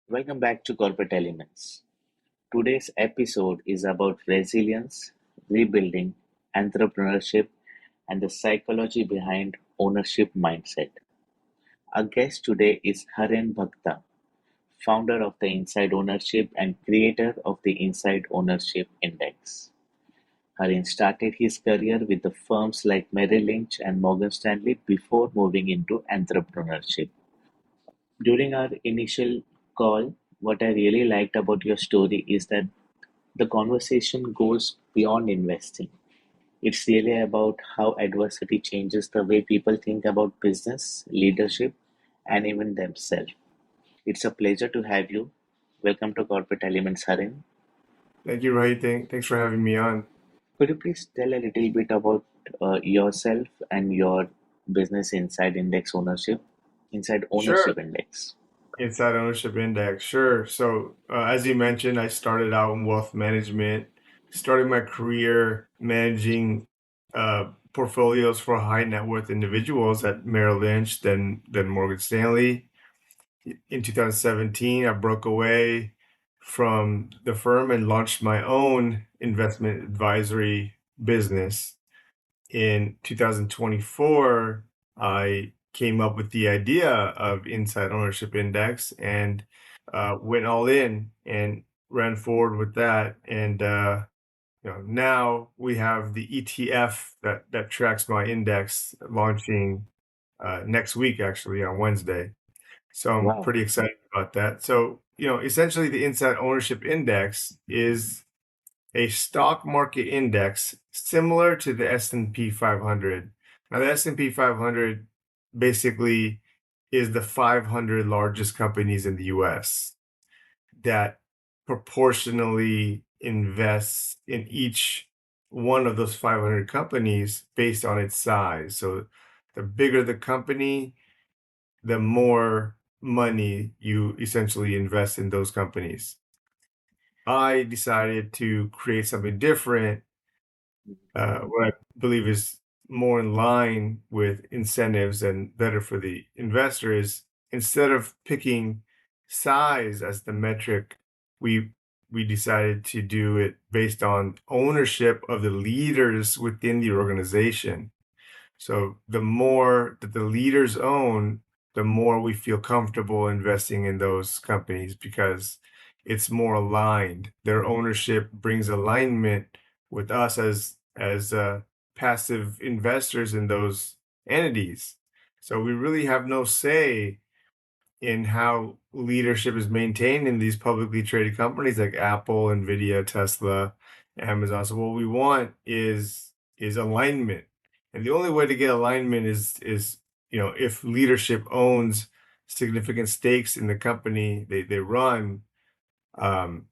Welcome back to Corporate Elements. Today's episode is about resilience, rebuilding, entrepreneurship, and the psychology behind ownership mindset. Our guest today is Haren Bhakta, founder of the Inside Ownership and creator of the Inside Ownership Index. Haren started his career with the firms like Merrill Lynch and Morgan Stanley before moving into entrepreneurship. During our initial call, what I really liked about your story is that the conversation goes beyond investing. It's really about how adversity changes the way people think about business, leadership, and even themselves. It's a pleasure to have you. Welcome to Corporate Elements, Harin. Thank you, Rohit. Thanks for having me on. Could you please tell a little bit about yourself and your business inside Sure. ownership index? Inside Ownership Index. Sure. So, as you mentioned, I started out in wealth management, started my career managing portfolios for high net worth individuals at Merrill Lynch, then Morgan Stanley. In 2017, I broke away from the firm and launched my own investment advisory business. In 2024, I came up with the idea of Inside Ownership Index and went all in and ran forward with that. And now we have the ETF that tracks my index launching next week, actually on Wednesday. So I'm Wow. pretty excited about that. So essentially, the Inside Ownership Index is a stock market index similar to the S&P 500. Now, the S&P 500 basically is the 500 largest companies in the US that proportionally invests in each one of those 500 companies based on its size. So the bigger the company, the more money you essentially invest in those companies. I decided to create something different, what I believe is more in line with incentives and better for the investor is instead of picking size as the metric, we we decided to do it based on ownership of the leaders within the organization. So the more that the leaders own, the more we feel comfortable investing in those companies because it's more aligned. Their ownership brings alignment with us as passive investors in those entities. So we really have no say in how leadership is maintained in these publicly traded companies like Apple, Nvidia, Tesla, Amazon. So what we want is alignment. And the only way to get alignment is if leadership owns significant stakes in the company they run, um,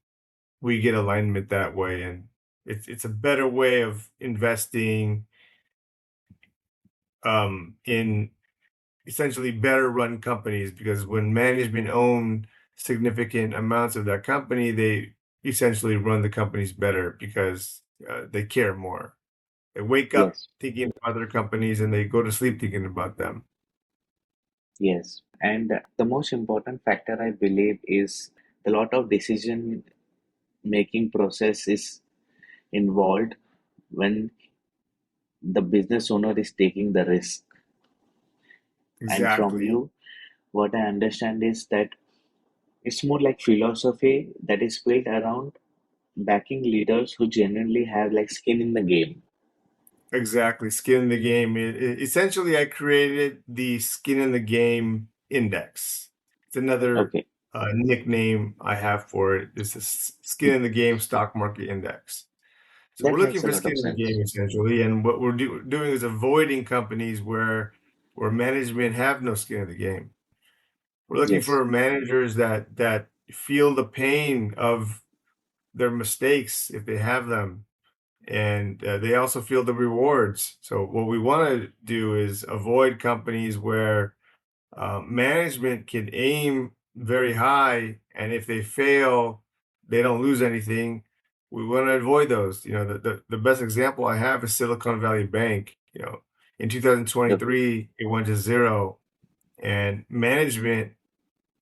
we get alignment that way. And it's a better way of investing in essentially better run companies because when management own significant amounts of that company, they essentially run the companies better because they care more. They wake up Yes. thinking about their companies and they go to sleep thinking about them. Yes. And the most important factor I believe is a lot of decision making process is involved when the business owner is taking the risk. And from Exactly. you, what I understand is that it's more like philosophy that is built around backing leaders who genuinely have like skin in the game. Exactly. Skin in the game. Essentially, I created the skin in the game index. It's another Okay, nickname I have for it. This is skin in the game stock market index. So we're that looking makes a for lot skin of in the game sense. essentially, and what we're doing is avoiding companies where management have no skin in the game. We're looking Yes, for managers that feel the pain of their mistakes if they have them, and they also feel the rewards. So what we want to do is avoid companies where management can aim very high, and if they fail, they don't lose anything. We want to avoid those. The best example I have is Silicon Valley Bank. In okay, 2023, it went to zero, and management,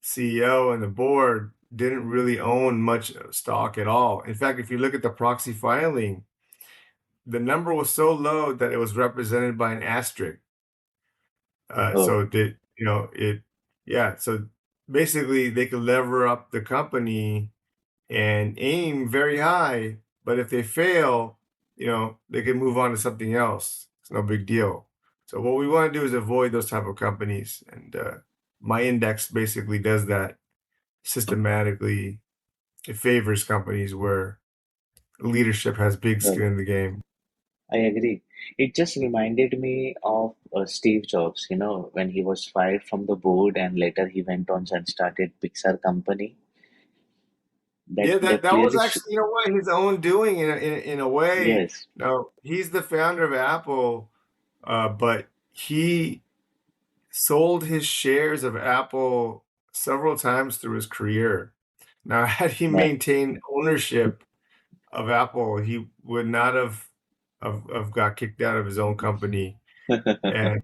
CEO, and the board didn't really own much stock at all. In fact, if you look at the proxy filing, the number was so low that it was represented by an asterisk. Oh, So that, yeah. So basically, they could lever up the company and aim very high, but if they fail, they can move on to something else. It's no big deal. So what we want to do is avoid those type of companies, and my index basically does that systematically. It favors companies where leadership has big skin well, in the game. I agree. It just reminded me of Steve Jobs, when he was fired from the board and later he went on and started Pixar company. That Yeah, that that was clearly, actually, what, his own doing in a way. yes. Now, he's the founder of Apple, but he sold his shares of Apple several times through his career. Now, had he But maintained ownership of Apple, he would not have got kicked out of his own company. And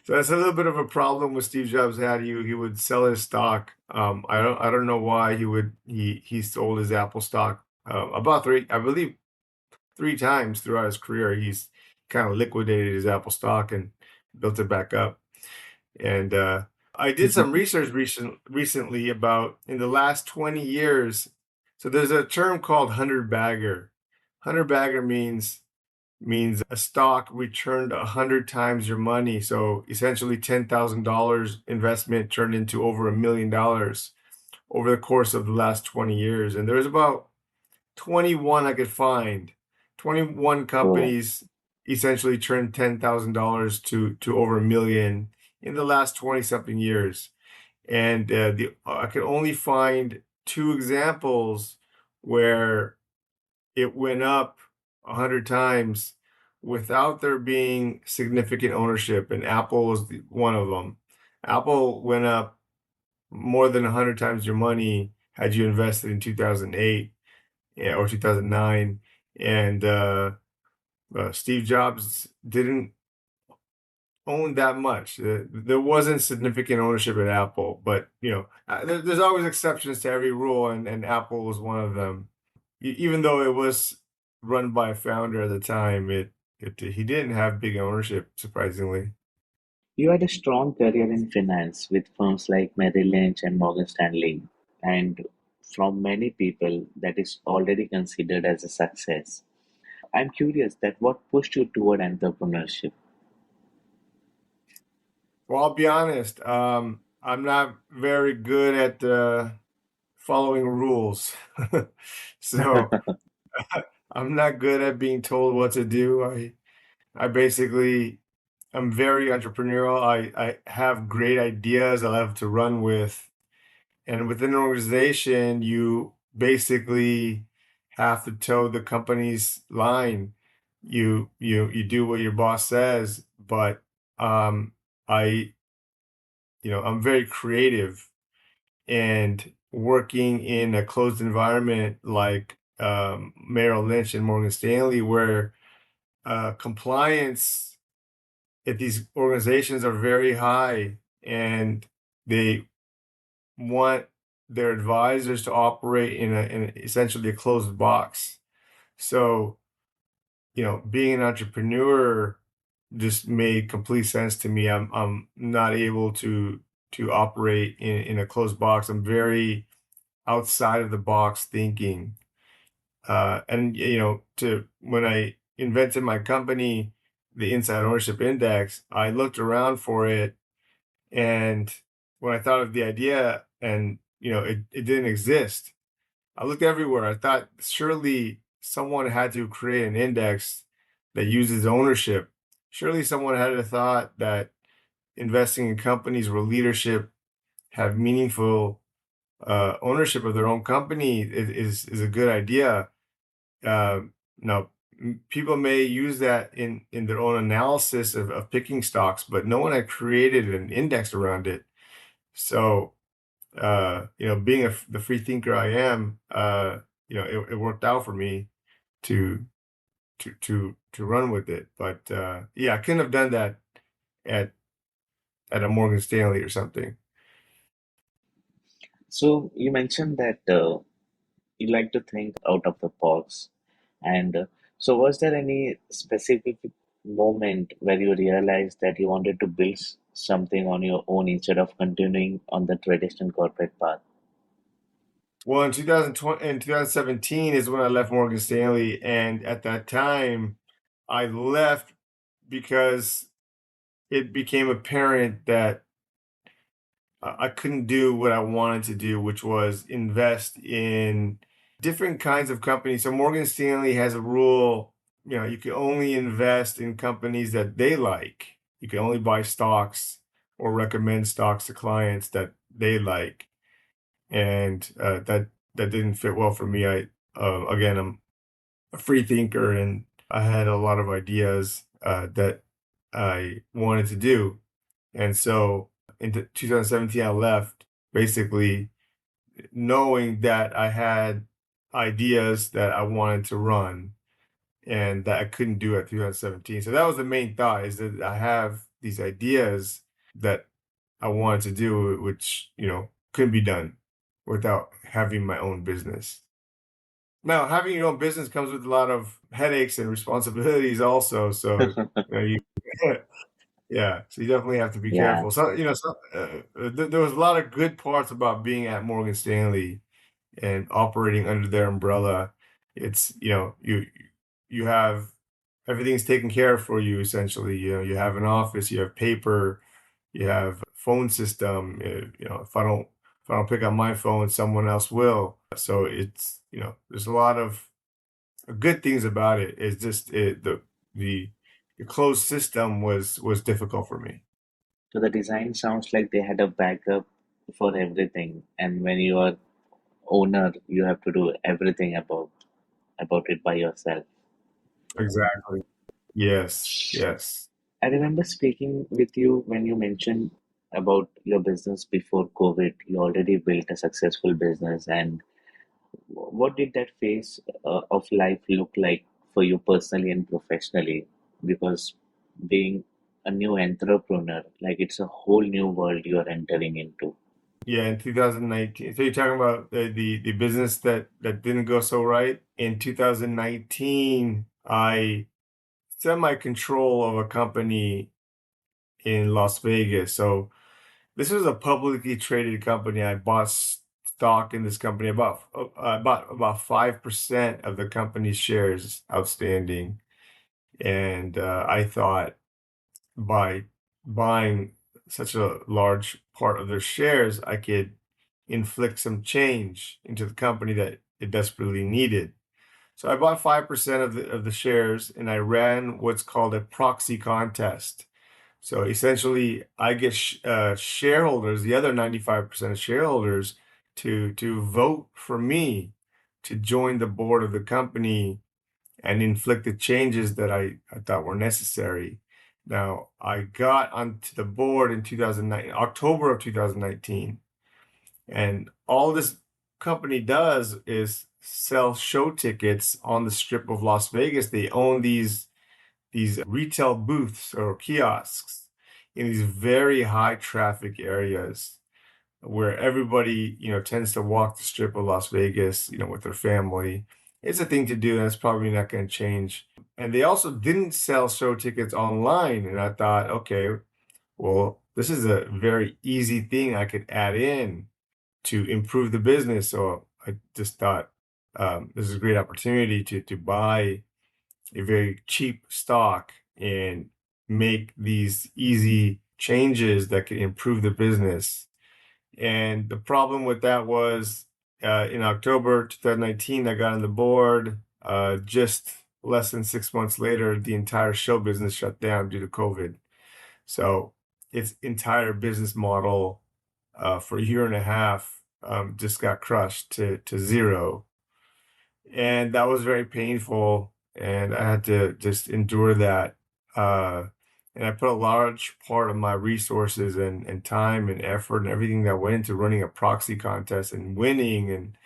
so that's a little bit of a problem with Steve Jobs had. He would sell his stock. I don't know why he sold his Apple stock about three, I believe, three times throughout his career. He's kind of liquidated his Apple stock and built it back up. And I did some research recently about in the last 20 years. So there's a term called 100 bagger. 100 bagger means a stock returned 100 times your money. So essentially $10,000 investment turned into over $1 million over the course of the last 20 years. And there's about 21 I could find. 21 oh, companies essentially turned $10,000 to over $1 million in the last 20 something years. And I could only find two examples where it went up 100 times without there being significant ownership, and Apple was one of them. Apple went up more than 100 times your money had you invested in 2008, yeah, or 2009, and Steve Jobs didn't own that much. There wasn't significant ownership at Apple, but there's always exceptions to every rule, and Apple was one of them. Even though it was run by a founder at the time, he didn't have big ownership, surprisingly. you had a strong career in finance with firms like Merrill Lynch and Morgan Stanley, and from many people, that is already considered as a success. I'm curious that what pushed you toward entrepreneurship. Well, I'll be honest. I'm not very good at following rules, so I'm not good at being told what to do. I basically I'm very entrepreneurial. I have great ideas I love to run with. And within an organization, you basically have to toe the company's line. You do what your boss says, but um, I I'm very creative, and working in a closed environment like Merrill Lynch and Morgan Stanley, where compliance at these organizations are very high, and they want their advisors to operate in essentially a closed box. So, being an entrepreneur just made complete sense to me. I'm not able to operate in a closed box. I'm very outside of the box thinking. And to when I invented my company, the Inside Ownership Index, I looked around for it, and when I thought of the idea and it didn't exist, I looked everywhere. I thought surely someone had to create an index that uses ownership. Surely someone had a thought that investing in companies where leadership have meaningful ownership of their own company is a good idea. Uh, now, people may use that in their own analysis of picking stocks, but no one had created an index around it. So, being the free thinker I am, it worked out for me to to run with it. But yeah, I couldn't have done that at a Morgan Stanley or something. So you mentioned that you like to think out of the box, and so was there any specific moment where you realized that you wanted to build something on your own instead of continuing on the traditional corporate path? Well, in 2020 and 2017 is when I left Morgan Stanley, and at that time, I left because it became apparent that I couldn't do what I wanted to do, which was invest in different kinds of companies. So Morgan Stanley has a rule, you can only invest in companies that they like. You can only buy stocks or recommend stocks to clients that they like. And that didn't fit well for me. Again, I'm a free thinker, and I had a lot of ideas that I wanted to do. And so in 2017, I left basically knowing that I had ideas that I wanted to run and that I couldn't do at 2017. So that was the main thought, is that I have these ideas that I wanted to do, which, couldn't be done without having my own business. Now, having your own business comes with a lot of headaches and responsibilities also. So, you yeah, so you definitely have to be Yeah, careful. So, there was a lot of good parts about being at Morgan Stanley and operating under their umbrella. It's, you have everything's taken care of for you essentially. You have an office, you have paper, you have phone system. If I don't pick up my phone, someone else will. So it's, there's a lot of good things about it. It's just the the closed system was difficult for me. so the design sounds like they had a backup for everything, and when you are owner, you have to do everything about it by yourself. Exactly. Yes. Yes. I remember speaking with you when you mentioned about your business before COVID. You already built a successful business, and what did that phase of life look like for you personally and professionally? Because being a new entrepreneur, like it's a whole new world you are entering into. Yeah, in 2019. So you're talking about the business that didn't go so right. In 2019, I semi-control of a company in Las Vegas. So this was a publicly traded company. I bought stock in this company, about 5% of the company's shares outstanding. And I thought by buying such a large part of their shares, I could inflict some change into the company that it desperately needed. So I bought 5% of the shares, and I ran what's called a proxy contest. So essentially, I get shareholders, the other 95% of shareholders, to vote for me to join the board of the company and inflict the changes that I thought were necessary. Now, I got onto the board in 2009, October of 2019, and all this company does is sell show tickets on the strip of Las Vegas. They own these retail booths or kiosks in these very high traffic areas where everybody, tends to walk the strip of Las Vegas, with their family. It's a thing to do, and it's probably not going to change. And they also didn't sell show tickets online. And I thought, okay, well, this is a very easy thing I could add in to improve the business. So I just thought this is a great opportunity to buy a very cheap stock and make these easy changes that could improve the business. And the problem with that was in October 2019, I got on the board. Just less than 6 months later, the entire show business shut down due to COVID. So its entire business model for a year and a half just got crushed to zero. And that was very painful. And I had to just endure that. Uh, and I put a large part of my resources and time and effort and everything that went into running a proxy contest and winning, and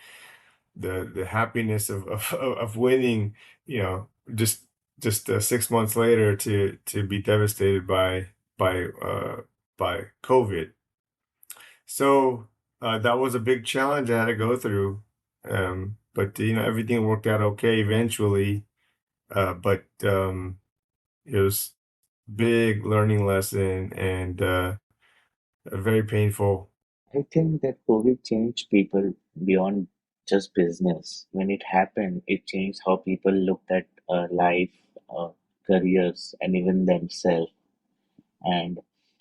the happiness of winning, you know, just 6 months later to be devastated by by COVID. So that was a big challenge I had to go through. But everything worked out okay eventually. But it was big learning lesson and very painful. I think that COVID changed people beyond just business. When it happened, it changed how people looked at life, uh, careers, and even themselves. And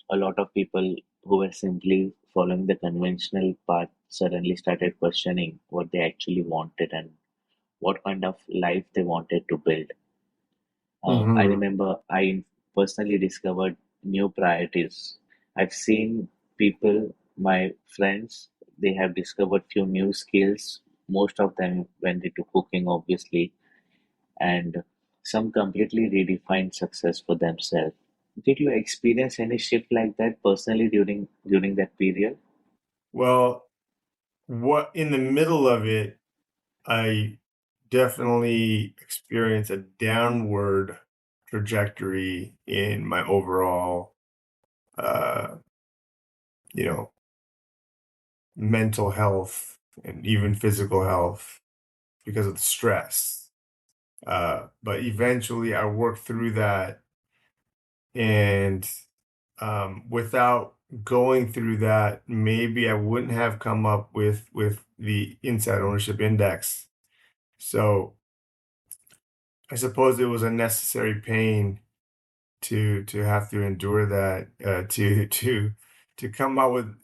a lot of people who were simply following the conventional path suddenly started questioning what they actually wanted and what kind of life they wanted to build. I Hmm. remember I personally discovered new priorities. I've seen people, my friends, they have discovered few new skills. Most of them went into cooking, obviously, and some completely redefined success for themselves. Did you experience any shift like that personally during that period? Well, what in the middle of it, I definitely experienced a downward trajectory in my overall, uh, you know, mental health and even physical health because of the stress. But eventually I worked through that, and without going through that, maybe I wouldn't have come up with the inside ownership index. So I suppose it was a necessary pain to have to endure that, to come out with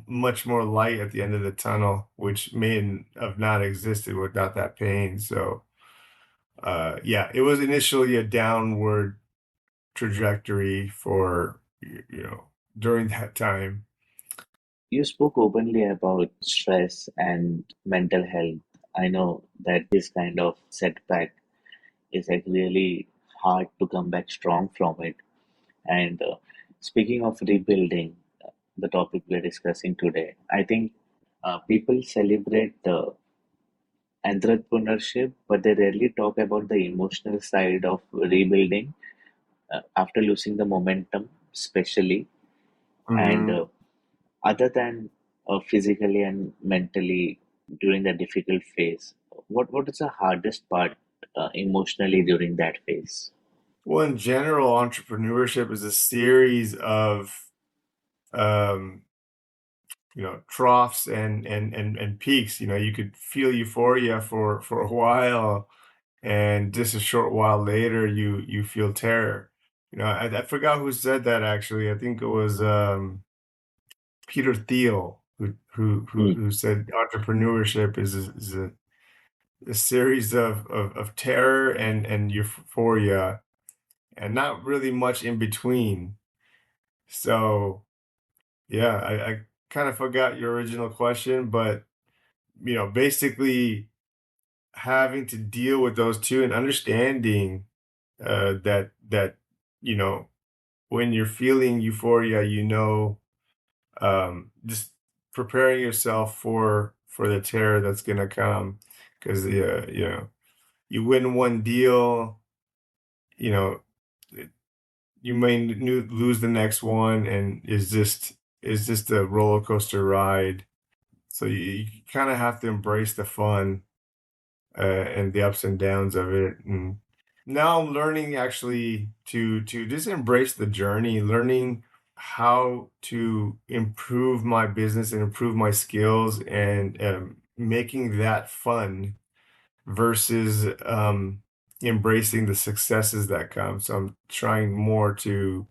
much more light at the end of the tunnel, which may have not existed without that pain. So yeah, it was initially a downward trajectory for during that time. You spoke openly about stress and mental health. I know that this kind of setback is like really hard to come back strong from it. And speaking of rebuilding, the topic we're discussing today, I think people celebrate the entrepreneurship, but they rarely talk about the emotional side of rebuilding after losing the momentum, especially. And Hmm. other than physically and mentally during the difficult phase, what is the hardest part emotionally during that phase? Well, in general, entrepreneurship is a series of um, troughs and peaks. You could feel euphoria for a while, and just a short while later, you feel terror. I forgot who said that actually. I think it was Peter Thiel Hmm. who said entrepreneurship is a series of terror and euphoria, and not really much in between. So yeah, I kind of forgot your original question, but basically having to deal with those two and understanding that you know when you're feeling euphoria, just preparing yourself for the terror that's gonna come, because you win one deal, you know you may lose the next one, and it's just a roller coaster ride. So you kind of have to embrace the fun and the ups and downs of it. And now I'm learning actually to just embrace the journey, learning how to improve my business and improve my skills, and making that fun versus embracing the successes that come. So I'm trying more to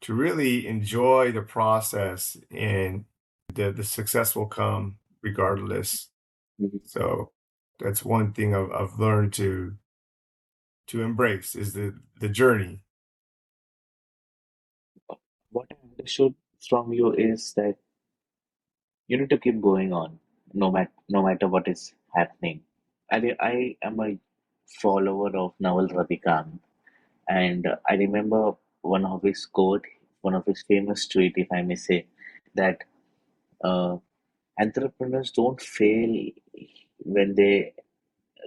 really enjoy the process, and the success will come regardless. Mhm. So that's one thing I've learned to embrace is the journey. What I understood from you is that you need to keep going on, no matter what is happening. I am a follower of Naval Ravikant, and I remember one of his quote, one of his famous tweet, if I may say, that uh, entrepreneurs don't fail when they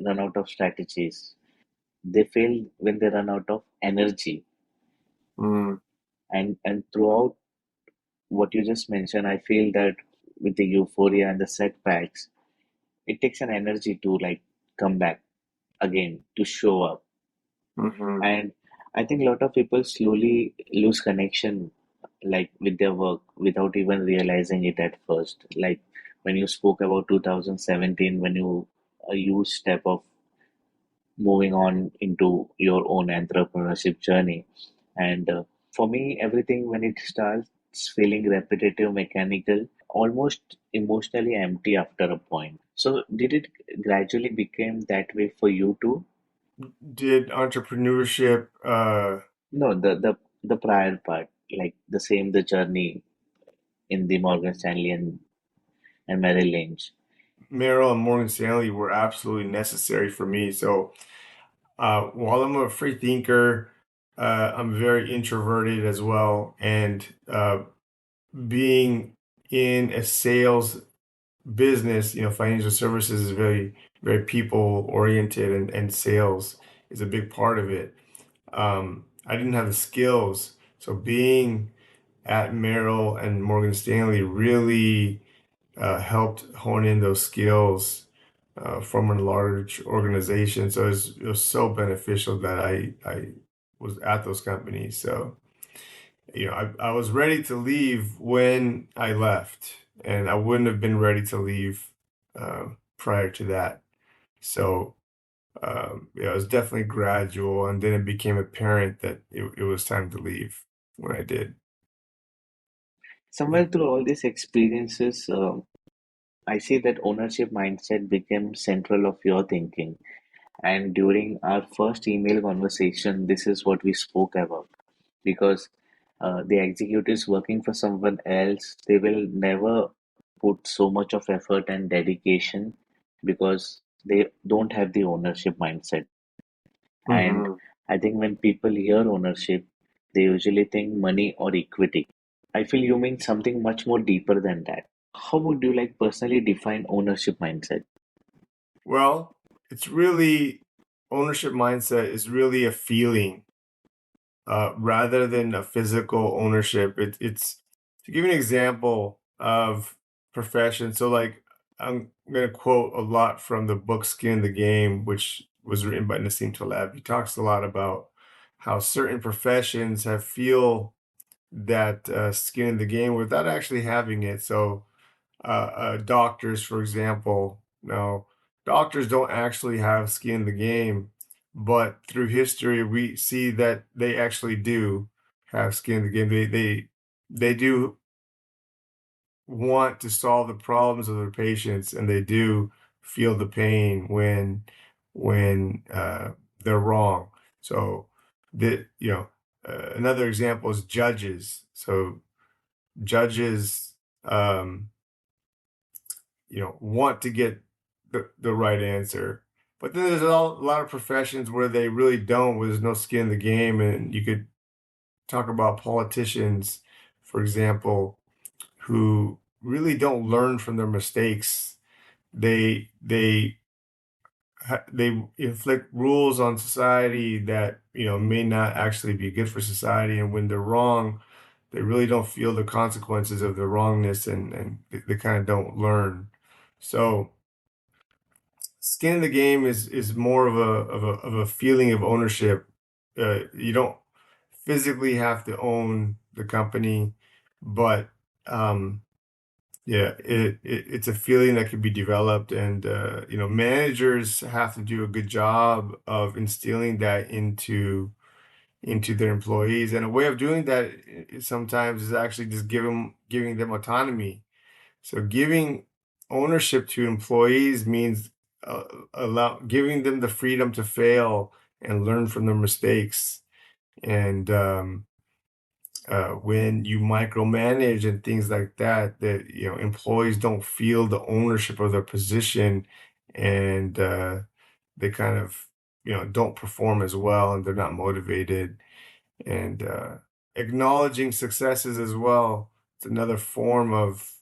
run out of strategies. They fail when they run out of energy. Mm, And throughout what you just mentioned, I feel that with the euphoria and the setbacks, it takes an energy to like come back again, to show up. Hmm. And I think a lot of people slowly lose connection like with their work without even realizing it at first. Like when you spoke about 2017, when you a huge step of moving on into your own entrepreneurship journey. And for me, everything when it starts feeling repetitive, mechanical, almost emotionally empty after a point. So did it gradually become that way for you too? Did entrepreneurship, No, the prior part, like the same the journey in the Morgan Stanley and Merrill Lynch. Merrill and Morgan Stanley were absolutely necessary for me. So while I'm a free thinker, I'm very introverted as well. And being in a sales business, financial services is very, very people oriented, and sales is a big part of it. I didn't have the skills. So being at Merrill and Morgan Stanley really helped hone in those skills from a large organization. So it was so beneficial that I was at those companies. So, I was ready to leave when I left, and I wouldn't have been ready to leave prior to that. So, it was definitely gradual, and then it became apparent that it was time to leave when I did. Somewhere through all these experiences, I see that ownership mindset became central of your thinking. And during our first email conversation, this is what we spoke about. Because the executives working for someone else, they will never put so much of effort and dedication because they don't have the ownership mindset. And Hmm. I think when people hear ownership, they usually think money or equity. I feel you mean something much more deeper than that. How would you like personally define ownership mindset? Well, it's really ownership mindset is really a feeling rather than a physical ownership. It's to give you an example of profession. So, like, I'm going to quote a lot from the book Skin in the Game, which was written by Nassim Taleb. He talks a lot about how certain professions have feel that skin in the game without actually having it. So, doctors, for example. Now, doctors don't actually have skin in the game, but through history, we see that they actually do have skin in the game. They do want to solve the problems of their patients, and they do feel the pain when they're wrong. So, another example is judges. So, judges. Want to get the right answer. But then there's a lot of professions where they really don't, where there's no skin in the game. And you could talk about politicians, for example, who really don't learn from their mistakes. They inflict rules on society that may not actually be good for society, and when they're wrong, they really don't feel the consequences of their wrongness, and they kind of don't learn. So skin in the game is more of a feeling of ownership. You don't physically have to own the company, but yeah, it's a feeling that can be developed, and managers have to do a good job of instilling that into their employees. And a way of doing that sometimes is actually just giving them autonomy. So giving ownership to employees means uh, giving them the freedom to fail and learn from their mistakes. And when you micromanage and things like that, that employees don't feel the ownership of their position, and they kind of don't perform as well, and they're not motivated. And acknowledging successes as well. It's another form of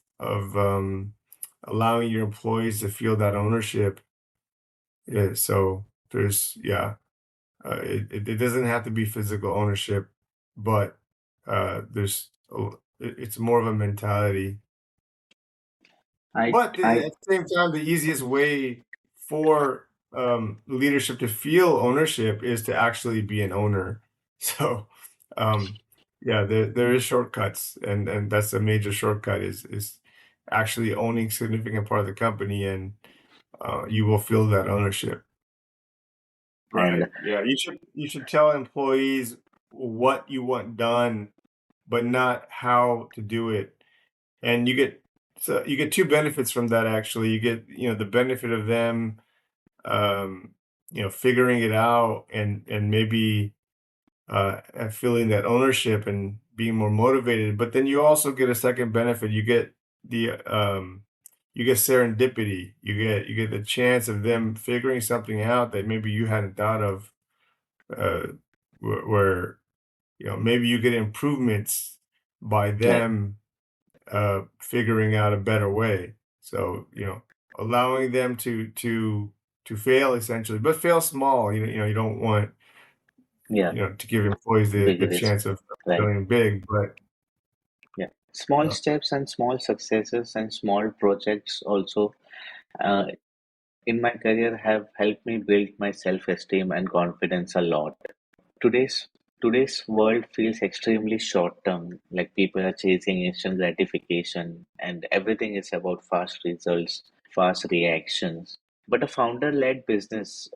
allowing your employees to feel that ownership. Yeah, so it doesn't have to be physical ownership, but it's more of a mentality. I But I at the same time, the easiest way for leadership to feel ownership is to actually be an owner. So, um, yeah, there is shortcuts, and that's a major shortcut is actually owning significant part of the company, and you will feel that ownership. and Right. Yeah. You should tell employees what you want done, but not how to do it. And you get two benefits from that actually. You get, the benefit of them um, figuring it out and maybe and feeling that ownership and being more motivated. But then you also get a second benefit. The you get serendipity. You get the chance of them figuring something out that maybe you hadn't thought of, uh, where maybe you get improvements by right, them figuring out a better way. So, allowing them to fail essentially, but fail small. You don't want yeah, to give employees big the risk, chance of right, failing big, but yeah. Small uh, steps and small successes and small projects also uh, in my career have helped me build my self-esteem and confidence a lot. Today's world feels extremely short term, like people are chasing instant gratification and everything is about fast results, fast reactions. But a founder-led business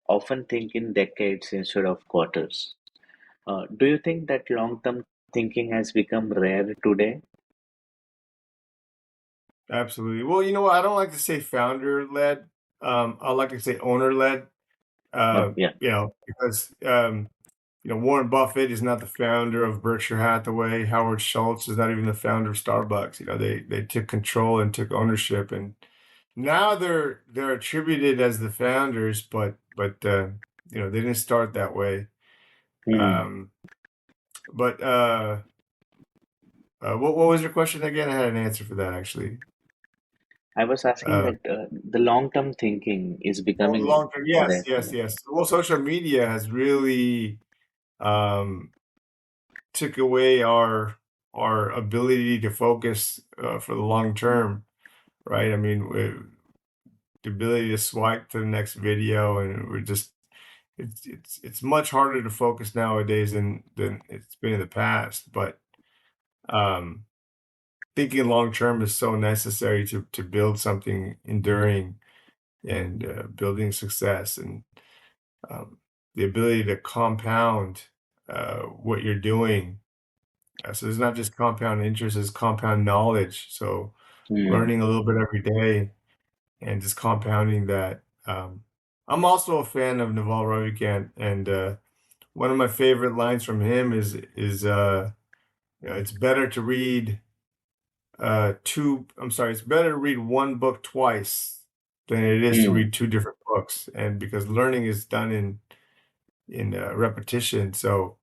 often think in decades instead of quarters. Do you think that long-term thinking has become rare today? absolutely. Well, what? I don't like to say founder led. I like to say owner led. Oh, yeah. Because Warren Buffett is not the founder of Berkshire Hathaway. Howard Schultz is not even the founder of Starbucks. They took control and took ownership, and now they're attributed as the founders, but they didn't start that way. Hmm. Um, but what was your question again? I had an answer for that actually. I was asking Uh, that the long-term thinking is oh, becoming long term, yes, rare yes, today. yes. Well, social media has really um, took away our ability to focus for the long term, right? I mean, the ability to swipe to the next video, and we're just it's much harder to focus nowadays than it's been in the past. But um, thinking long term is so necessary to build something enduring and building success and um, the ability to compound what you're doing. So it's not just compound interest, it's compound knowledge. So Hmm. learning a little bit every day and just compounding that. I'm also a fan of Naval Ravikant, and one of my favorite lines from him is it's better to read it's better to read one book twice than it is to Hmm. read two different books, and because learning is done in repetition, so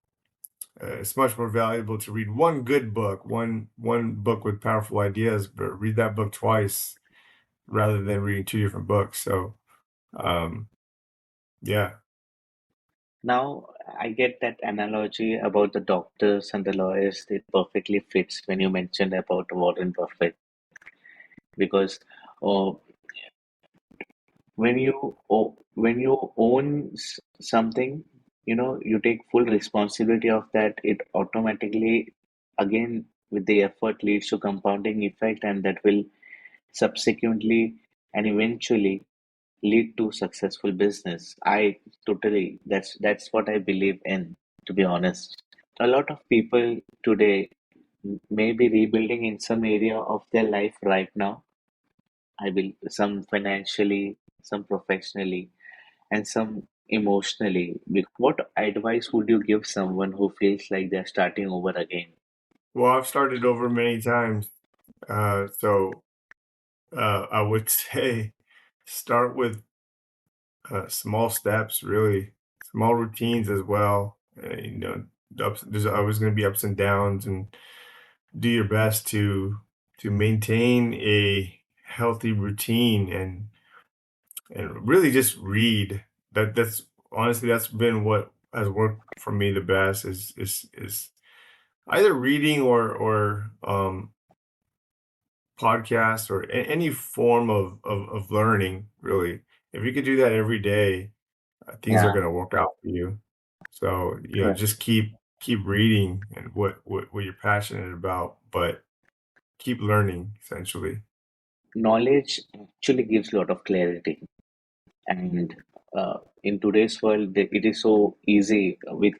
it's much more valuable to read one good book, one book with powerful ideas, but read that book twice rather than reading two different books. So, um, yeah, Now I get that analogy about the doctors and the lawyers. It perfectly fits when you mentioned about Warren Buffett because uh, when you own something, you take full responsibility of that. It automatically, again, with the effort, leads to compounding effect, and that will subsequently and eventually lead to successful business. I totally, that's what I believe in, to be honest. A lot of people today may be rebuilding in some area of their life right now. I will, some financially, some professionally, and some emotionally. What advice would you give someone who feels like they're starting over again? well, I've started over many times, so I would say start with small steps, really small routines as well. There's always going to be ups and downs, and do your best to maintain a healthy routine and really just read. That's honestly that's been what has worked for me the best is either reading or podcast or any form of learning, really, if you could do that every day, things are Yeah, going to work out for you. So, correct. just keep reading and what you're passionate about, but keep learning essentially. Knowledge actually gives a lot of clarity, and in today's world, it is so easy with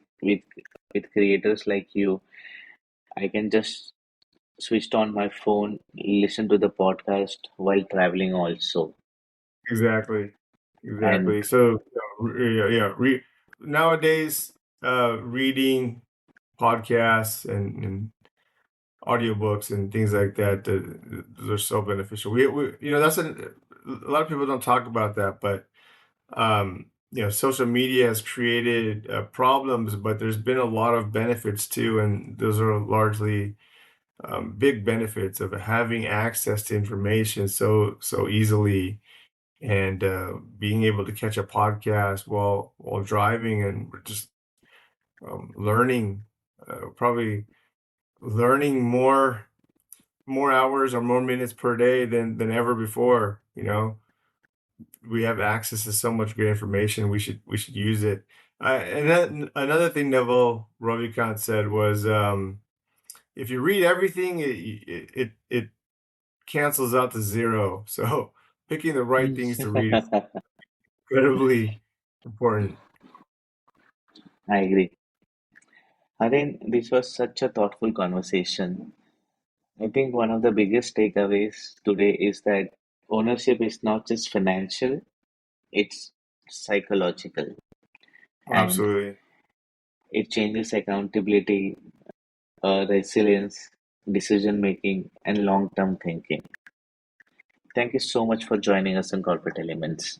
creators like you. I can just switched on my phone, listen to the podcast while traveling also. Exactly. And Exactly. So, nowadays, reading podcasts and audiobooks and things like that, those are so beneficial. That's a lot of people don't talk about that, but social media has created problems, but there's been a lot of benefits too, and those are largely big benefits of having access to information so easily, and being able to catch a podcast while driving, and just learning, probably learning more hours or more minutes per day than ever before. We have access to so much good information. We should use it. And then another thing Neville Ravikant said was, if you read everything, it cancels out to zero. So picking the right things to read is incredibly important. I agree. Haren, this was such a thoughtful conversation. I think one of the biggest takeaways today is that ownership is not just financial, it's psychological, and Absolutely. it changes accountability, resilience, decision making, and long term thinking. Thank you so much for joining us on Corporate Elements.